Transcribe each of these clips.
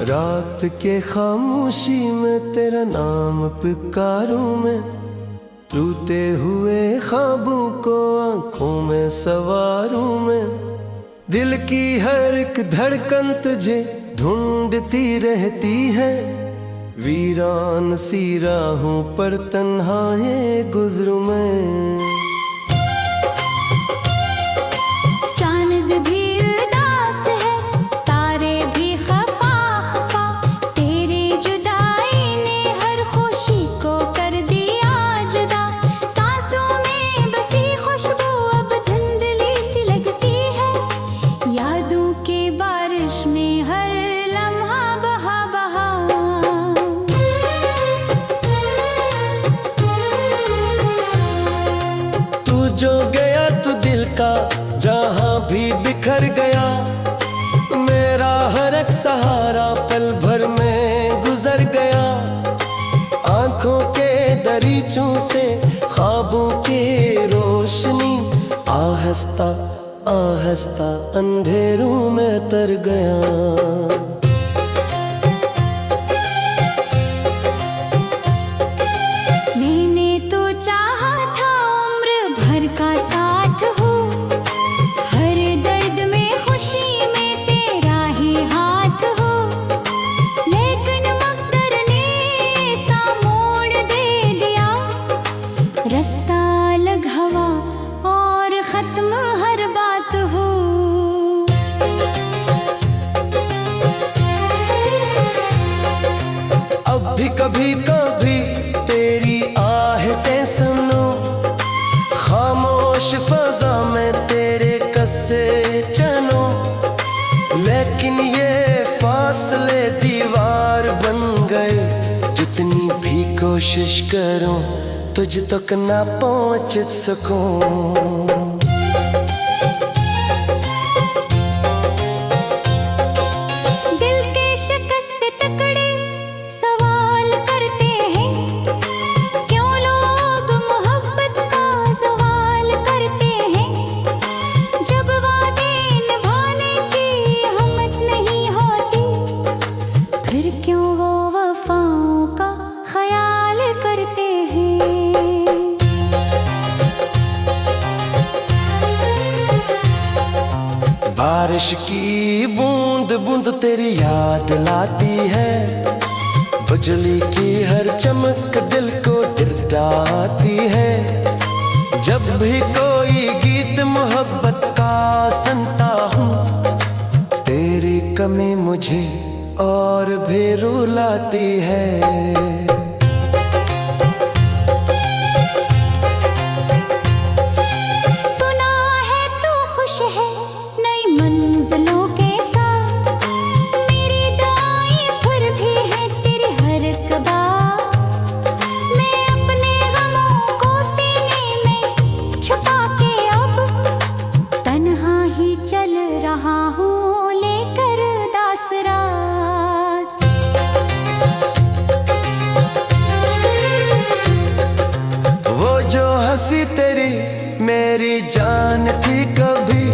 रात के खामोशी में तेरा नाम पुकारूं मैं, टूटे हुए ख्वाबों को आंखों में सवारूं मैं। दिल की हर एक धड़कन तुझे ढूंढती रहती है, वीरान सी राहों पर तन्हाए गुजरूं मैं। जो गया तू दिल का जहां भी बिखर गया, मेरा हर एक सहारा पल भर में गुजर गया। आंखों के दरीचों से ख्वाबों की रोशनी आहिस्ता आहिस्ता अंधेरों में तर गया। का साथ हो, हर दर्द में खुशी में तेरा ही हाथ हो, लेकिन मकदर ने सा मोड़ दे दिया। रास्ता अलग हवा और खत्म हर बात हो। अब भी कभी कभी तेरी आहटें सुनो, खामोश फजा में तेरे कस्से चनो, लेकिन ये फासले दीवार बन गए। जितनी भी कोशिश करूं तुझ तक ना पहुंच सकूं। बारिश की बूंद बूंद तेरी याद लाती है, बिजली की हर चमक दिल को डराती है। जब भी कोई गीत मोहब्बत का सुनता हूँ, तेरी कमी मुझे और भी रुलाती है। मंजिलों के साथ मेरी दुआएं फिर भी है तेरी हर कबार। मैं अपने गमों को सीने में छुपा के अब तन्हा ही चल रहा हूँ लेकर दासरात। वो जो हंसी तेरी मेरी जान थी कभी,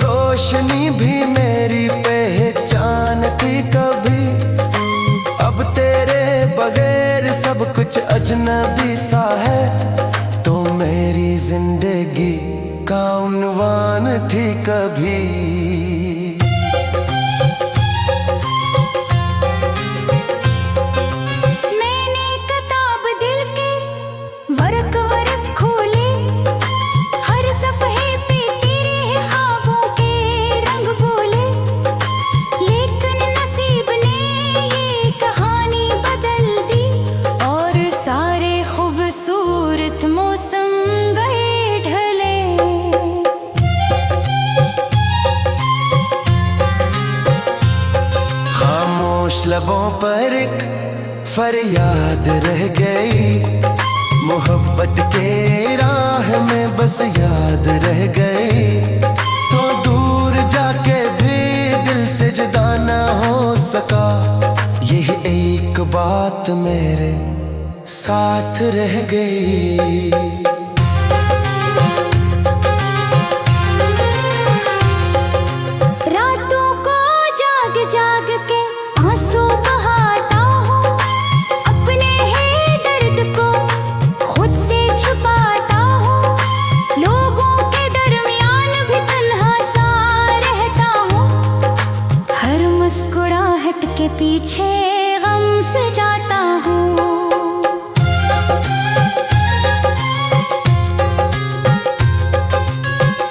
रोशनी भी मेरी पहचान थी कभी। अब तेरे बगैर सब कुछ अजनबी सा है, तो मेरी जिंदगी का उन्वान थी कभी। मैंने किताब दिल के वर्क वर्क खोले, हर सफ़हे पे तेरे ख्वाबों के रंग बोले, लेकिन नसीब ने ये कहानी बदल दी और सारे खूबसूरत मौसम गए ढले। खामोश लबों पर एक फरियाद रह गई, मोहब्बत के राह में बस याद रह गई। तो दूर जाके भी दिल से जुदा ना हो सका, यही एक बात मेरे साथ रह गई। रातों को जाग जाग के पीछे गम से जाता हूँ।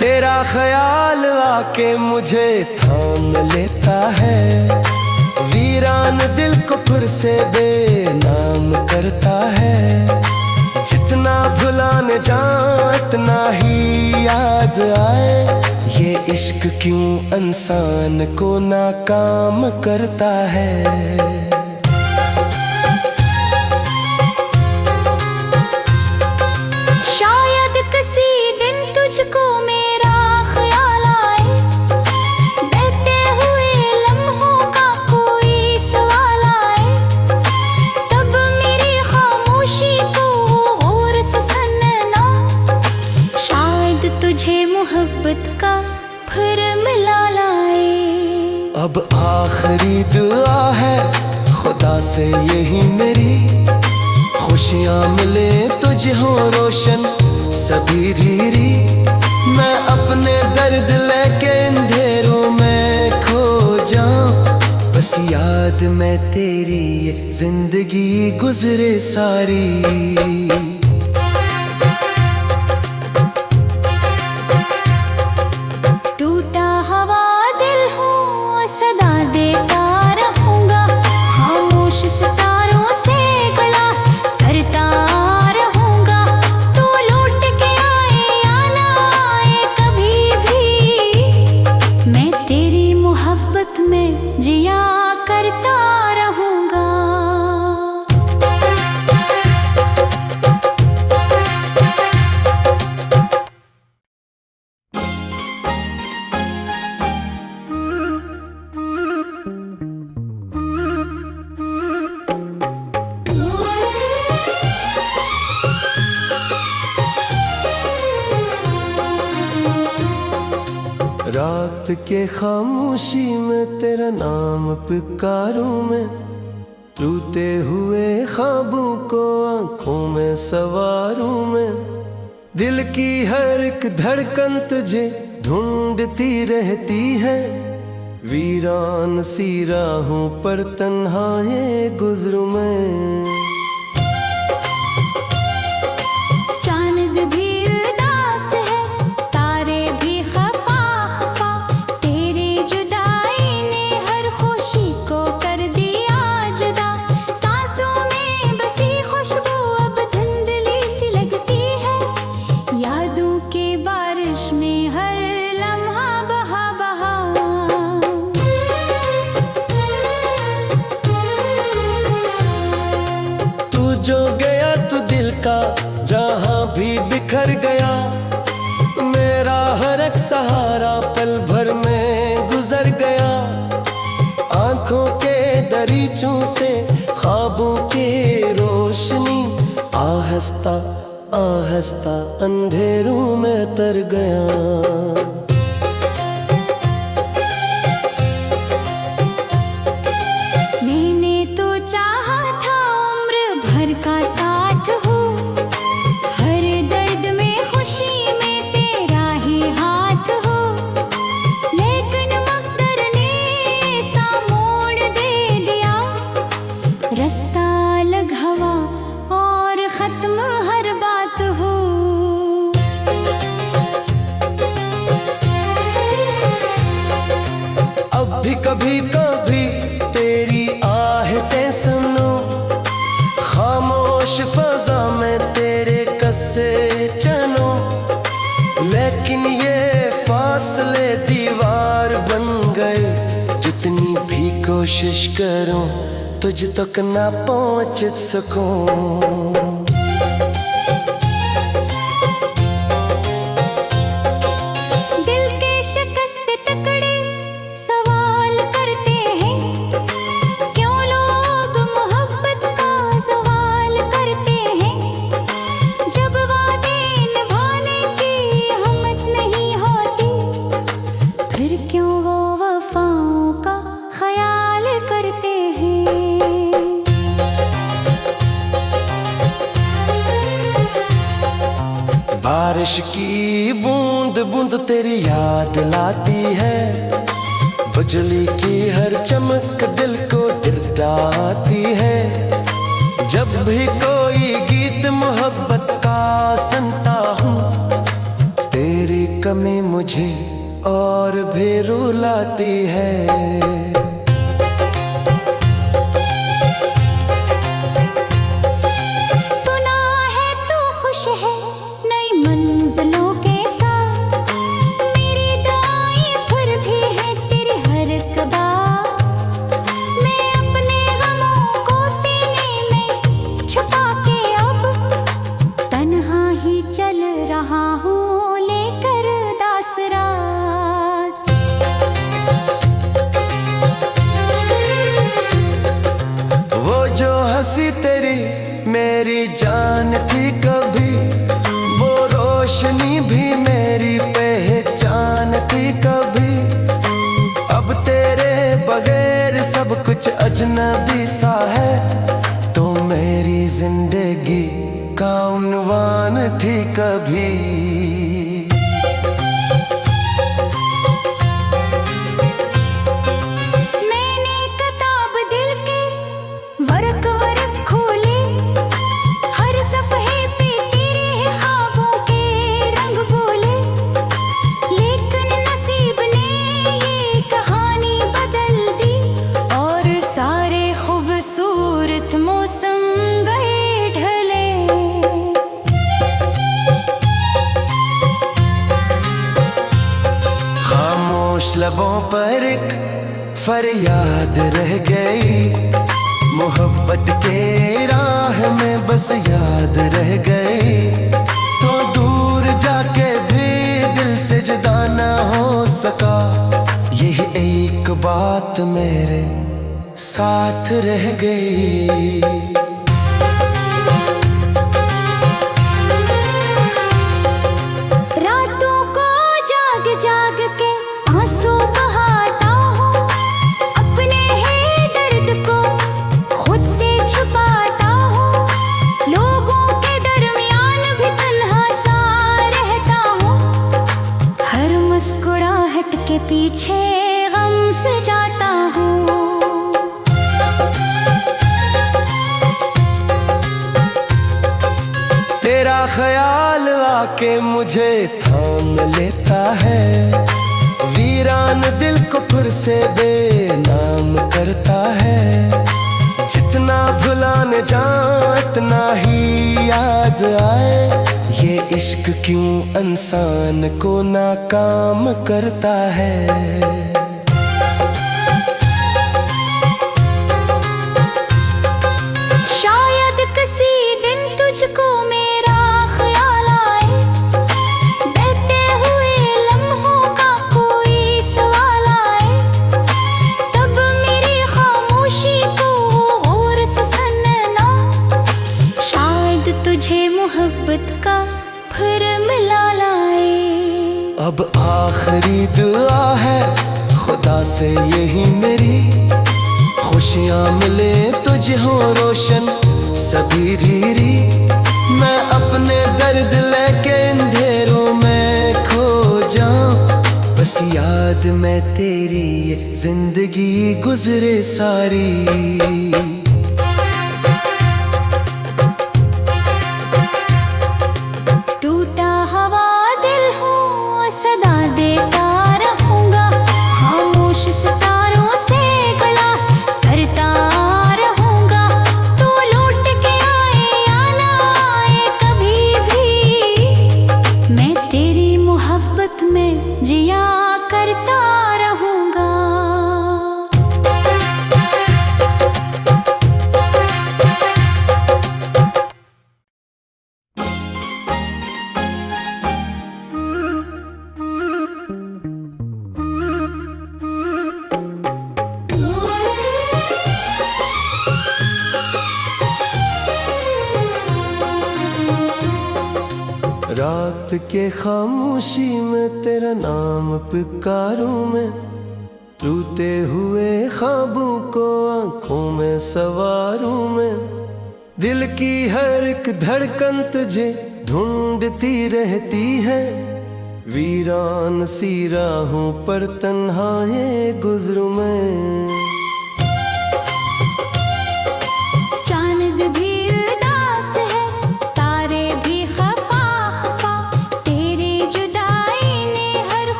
तेरा ख्याल आके मुझे थाम लेता है, वीरान दिल को फिर से बेनाम करता है। जितना भुलाने जाऊं इतना ही याद आए, ये इश्क क्यों इंसान को नाकाम करता है। शायद किसी दिन तुझको मेरा ख्याल आए, बहते हुए लम्हों का कोई सवाल आए, तब मेरी खामोशी को गौर से सुनना। शायद तुझे मोहब्बत का फिर मिला लाए। अब आखिरी दुआ है खुदा से यही मेरी, खुशियाँ मिले तुझे हो रोशन सभी रीरी। मैं अपने दर्द लेके अंधेरों में खो जाऊं, बस याद में तेरी ये जिंदगी गुजरे सारी। टूटा हवा दिल हूँ सदा देता रहूंगा, खामोश सितारों से गला करता रहूंगा। तू लौट के आए या ना आए कभी भी, मैं तेरी मोहब्बत में जिया करता रहूंगा। रात के खामोशी में तेरा नाम पुकारूं मैं, टूटे हुए ख्वाबों को आंखों में सवारूं मैं। दिल की हर एक धड़कन तुझे ढूंढती रहती है, वीरान सी राहों पर तन्हाए गुजरूं मैं। चांद भी उदास है, तारे भी खफा खफा, तेरी जुदाई ने हर खुशी को कर दिया जुदा। सांसों में बसी खुशबू अब धुंधली सी लगती है, यादों के बारिश में हर लम्हा बहा बहा। तू जो गया तू दिल का जहां भी बिखर गया, मेरा हर एक सहारा पल भर में गुजर गया। आंखों के दरीचों से ख्वाबों की रोशनी आहिस्ता आहिस्ता अंधेरों में तर गया। मैंने तो चाहा था उम्र भर का साथ हो, हर दर्द में खुशी में तेरा ही हाथ हो। लेकिन मकदर ने ऐसा मोड़ दे दिया, रास्ता अलग हवा और खत्म हर बात हो। अब भी कभी कभी तेरी आहटें सुनो, खामोश फजा में तेरे कस्से चनो। लेकिन ये फासले दीवार बन गए, जितनी भी कोशिश करूं तुझ तक ना पहुंच सकूं। दिल के शिकस्त टुकड़े सवाल करते हैं, क्यों लोग मोहब्बत का सवाल करते हैं। जब वादे निभाने की हिम्मत नहीं होती, फिर क्यों वो वफाओं का ख्याल करते हैं। बारिश की बूंद बूंद तेरी याद लाती है, बिजली की हर चमक दिल को मुस्कुराती है। जब भी कोई गीत मोहब्बत का सुनता हूँ, तेरी कमी मुझे और भी रुलाती है। सुना है तू खुश है नई मंजिलों के साथ, मेरी दुआएं फिर भी है तेरी हर कबा। मैं अपने गमों को सीने में छुपा के अब तन्हा ही चल रहा हूँ लेकर दास रात। वो जो हंसी तेरी मेरी जान थी कभी, वो रोशनी भी मेरी पहचान थी कभी। अब तेरे बगैर सब कुछ अजनबी सा है, तो मेरी जिंदगी का उन्वान थी कभी। मैंने किताब दिल के वर्क वर्क खोले, हर सफ़हे पे तेरे ख्वाबों के रंग बोले। लेकिन नसीब ने ये कहानी बदल दी, और सारे खूबसूरत मौसम गए ढले। खामोश लबों पर एक फरियाद रह गई, मोहब्बत के राह में बस याद रह गई। तो दूर जाके भी दिल से जुदा ना हो सका, यही एक बात मेरे साथ रह गई। रातों को जाग जाग के आंसू बहाता हूँ, अपने ही दर्द को खुद से छुपाता हूँ। लोगों के दरमियान भी तन्हा सा रहता हूँ, हर मुस्कुराहट के पीछे गम से जाता हूँ। तेरा ख्याल आके मुझे थाम लेता है, वीरान दिल को फिर से बेनाम करता है। जितना भुलाने जाऊं इतना ही याद आए, ये इश्क क्यों इंसान को नाकाम करता है। शायद किसी दिन तुझको मेरा ख्याल आए, बहते हुए लम्हों का कोई सवाल आए। तब मेरी खामोशी को गौर से सुनना, शायद तुझे मोहब्बत का फिर मिला लाए। अब आखिरी दुआ है खुदा से यही मेरी, खुशियाँ मिले तुझे हो रोशन सभी रीरी। मैं अपने दर्द लेके अंधेरों में खो जाऊं, बस याद में तेरी ये जिंदगी गुजरे सारी। टूटा हुआ दिल हूँ सदा देता रहूँगा, खामोश सितारों से गला करता रहूँगा। तू लौट के आए या ना आए कभी भी, मैं तेरी मोहब्बत में जिया करता रहूँगा। रात के खामोशी में तेरा नाम पुकारूं मैं, टूटे हुए ख्वाबों को आंखों में सवारूं मैं। दिल की हर एक धड़कन तुझे ढूंढती रहती है, वीरान सी राहों पर तन्हाए गुजरूं मैं।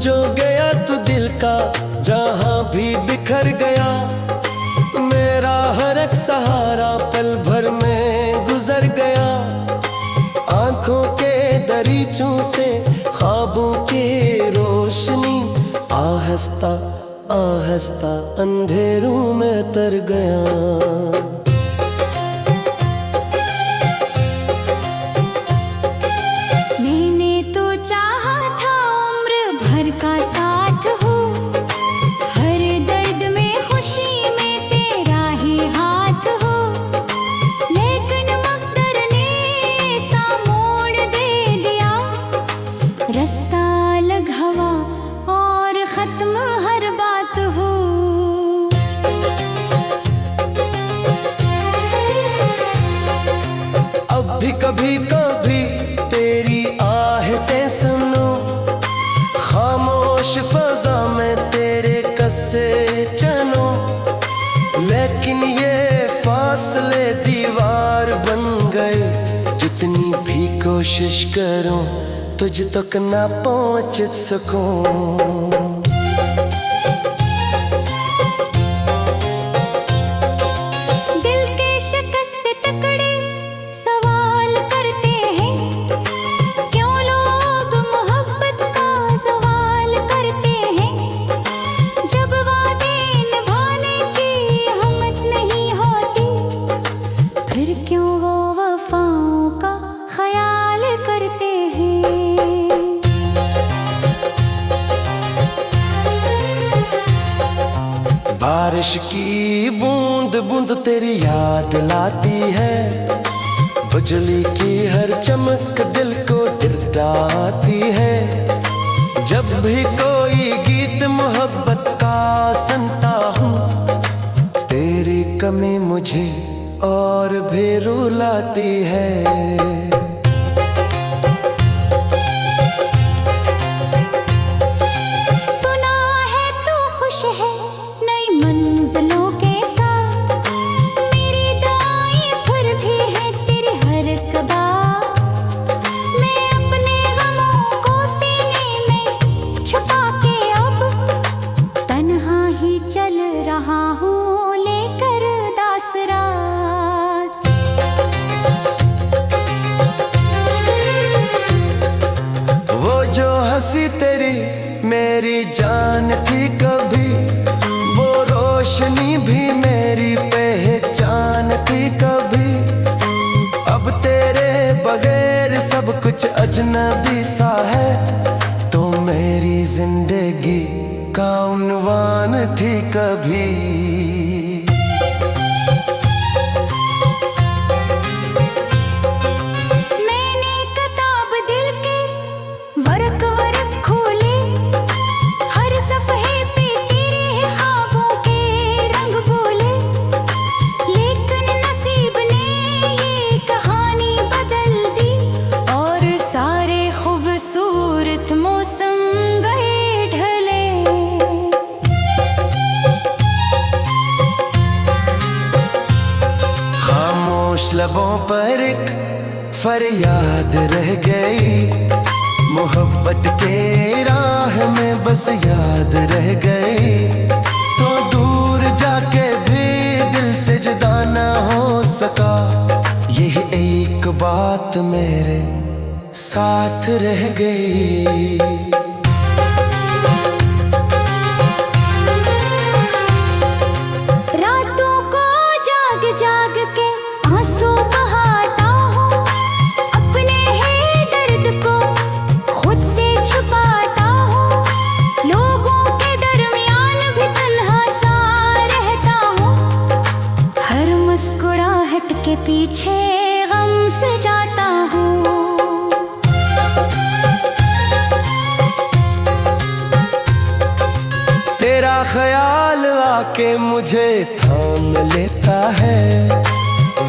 जो गया तू दिल का जहां भी बिखर गया। मेरा हर एक सहारा पल भर में गुजर गया। आंखों के दरीचों से ख्वाबों की रोशनी आहिस्ता आहिस्ता अंधेरों में तर गया। मैंने तो चाहा था उम्र भर का साथ हो, हर दर्द में खुशी में तेरा ही हाथ हो। लेकिन मकदर ने ऐसा मोड़ दे दिया, रास्ता अलग हवा और खत्म हर बात हो। अब भी कभी कभी तेरी आहें सुनो, खामोश फजा में तेरे कस्से चलो। लेकिन ये फासले दीवार बन गए, जितनी भी कोशिश करूं तुझ तक ना पहुंच सकूं। क्यों वो वफाओं का ख्याल करते हैं। बारिश की बूंद बूंद तेरी याद लाती है, बिजली की हर चमक दिल को दिलाती है। जब भी कोई गीत मोहब्बत का सुनता हूँ, तेरी कमी मुझे और भी रुलाती है। सुना है तू खुश है नई मंजिलों के साथ, मेरी दुआएं फिर भी है तेरी हर कदा। मैं अपने गमों को सीने में छुपा के अब तन्हा ही चल रहा हूँ लेकर दासरा। हंसी तेरी मेरी जान थी कभी, वो रोशनी भी मेरी पहचान थी कभी। अब तेरे बगैर सब कुछ अजनबी सा है, तो मेरी जिंदगी का उन्वान थी कभी। खूबसूरत मौसम गए ढले, खामोश लबों पर एक फरियाद रह गई। मोहब्बत के राह में बस याद रह गई। तो दूर जाके भी दिल से जुदा ना हो सका, यही एक बात मेरे साथ रह गई। रातों को जाग जाग के आंसू बहाता हूँ, अपने ही दर्द को खुद से छुपाता हूँ। लोगों के दरमियान भी तन्हा सा रहता हूँ, हर मुस्कुराहट के पीछे गम से जाता हूँ। तेरा ख्याल आके मुझे थाम लेता है,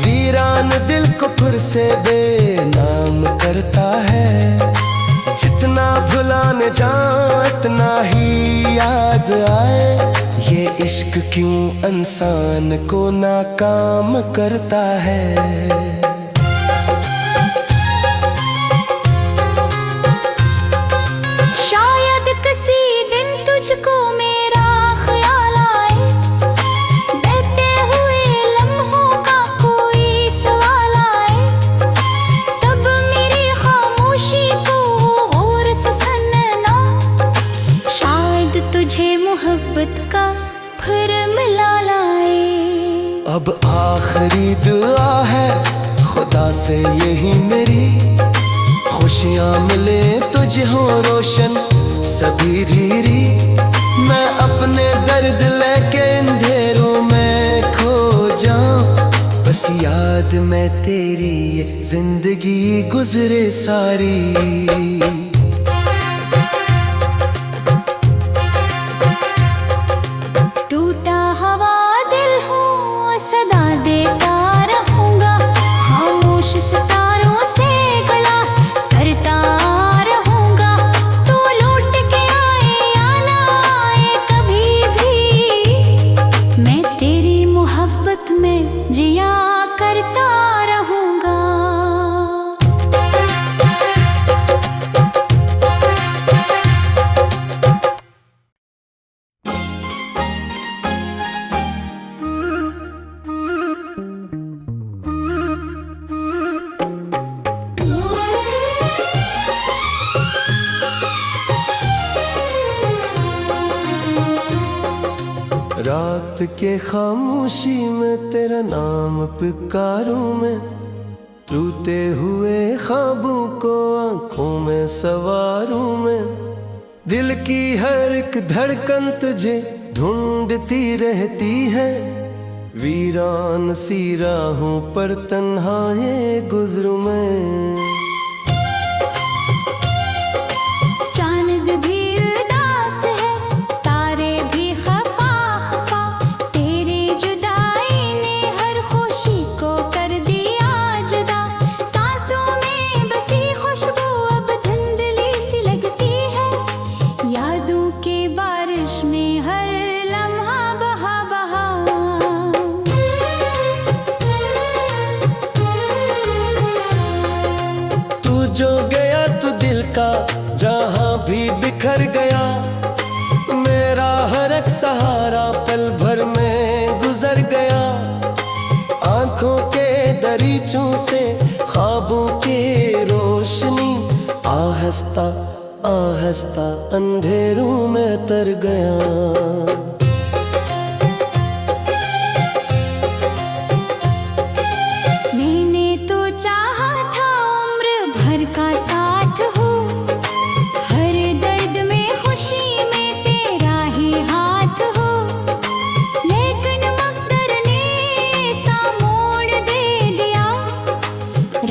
वीरान दिल को फिर से बेनाम करता है। जितना भुलाने जाऊं इतना ही याद आए, ये इश्क क्यों इंसान को नाकाम करता है। शायद किसी मोहब्बत का फिर मिला लाए। अब आखिरी दुआ है खुदा से यही मेरी, खुशियाँ मिले तुझे हो रोशन सभी रीरी। मैं अपने दर्द लेके अंधेरों में खो जाऊं, बस याद में तेरी ये जिंदगी गुजरे सारी। टूटा हुआ दिल हूँ सदा देता रहूंगा, खामोश सितारों से गला करता रहूंगा। तू लौट के आए या ना आए कभी भी, मैं तेरी मोहब्बत में जिया करता रहूंगा। रात के खामोशी में तेरा नाम पुकारूं मैं, टूटे हुए ख्वाबों को आंखों में सवारूं मैं। दिल की हर एक धड़कन तुझे ढूंढती रहती है, वीरान सी राहों पर तन्हा ये गुजरूं मैं। चांद भी उदास है, तारे भी खफा खफा, तेरी जुदाई ने हर खुशी को कर दिया जुदा। सांसों में बसी खुशबू अब धुंधली सी लगती है, यादों के बारिश में हर लम्हा बहा बहा। तू जो गया तू दिल का जहां भी बिखर गया, मेरा हर एक सहारा पल भर में गुजर गया। आंखों के दरीचों से ख्वाबों के रोशनी, आहिस्ता आहिस्ता अंधेरों में तर गया। मैंने तो चाहा था उम्र भर का साथ हो, हर दर्द में खुशी में तेरा ही हाथ हो। लेकिन मकदर ने ऐसा मोड़ दे दिया,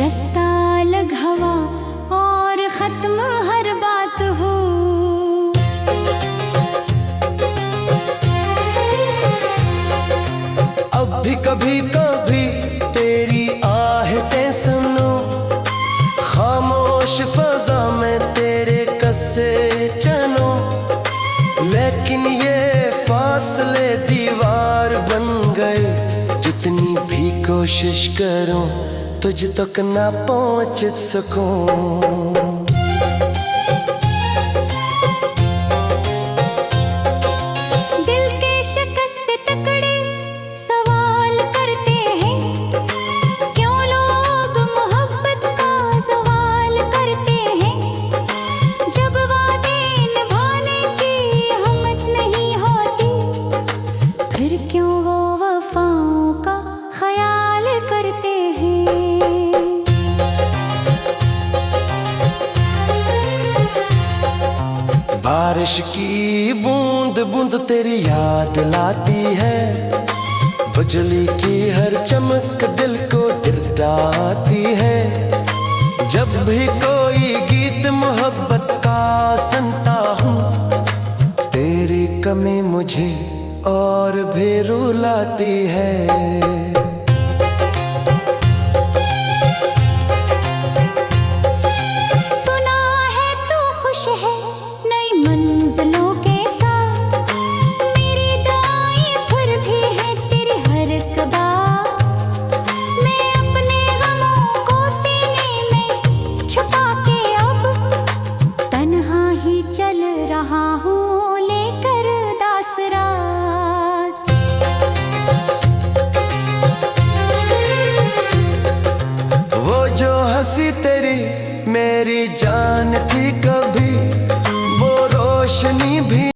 रास्ता अलग हवा और खत्म हर बात हो। अब भी कभी कभी तेरी आहटें सुनो, खामोश फजा में तेरे कस्से चनो। लेकिन ये फासले दीवार बन गए, जितनी भी कोशिश करूं तुझ तक ना पहुंच सकूं। दिल के शिकस्त टुकड़े सवाल करते हैं, क्यों लोग मोहब्बत का सवाल करते हैं। जब वादे निभाने की हिम्मत नहीं होती, फिर क्यों वो वफाओं का ख्याल करते हैं। बारिश की बूंद बूंद तेरी याद लाती है, बिजली की हर चमक दिल को डराती है। जब भी कोई गीत मोहब्बत का सुनता हूँ, तेरी कमी मुझे और भी रुलाती है। सुना है तू खुश है नई मंजिलों के साथ, मेरी दुआएं फिर भी है तेरी हर एक बात। मैं अपने गमों को सीने में छुपा के अब तन्हा ही चल रहा हूँ लेकर दास रात। वो जो हंसी तेरी मेरी जान थी कभी, वो रोशनी भी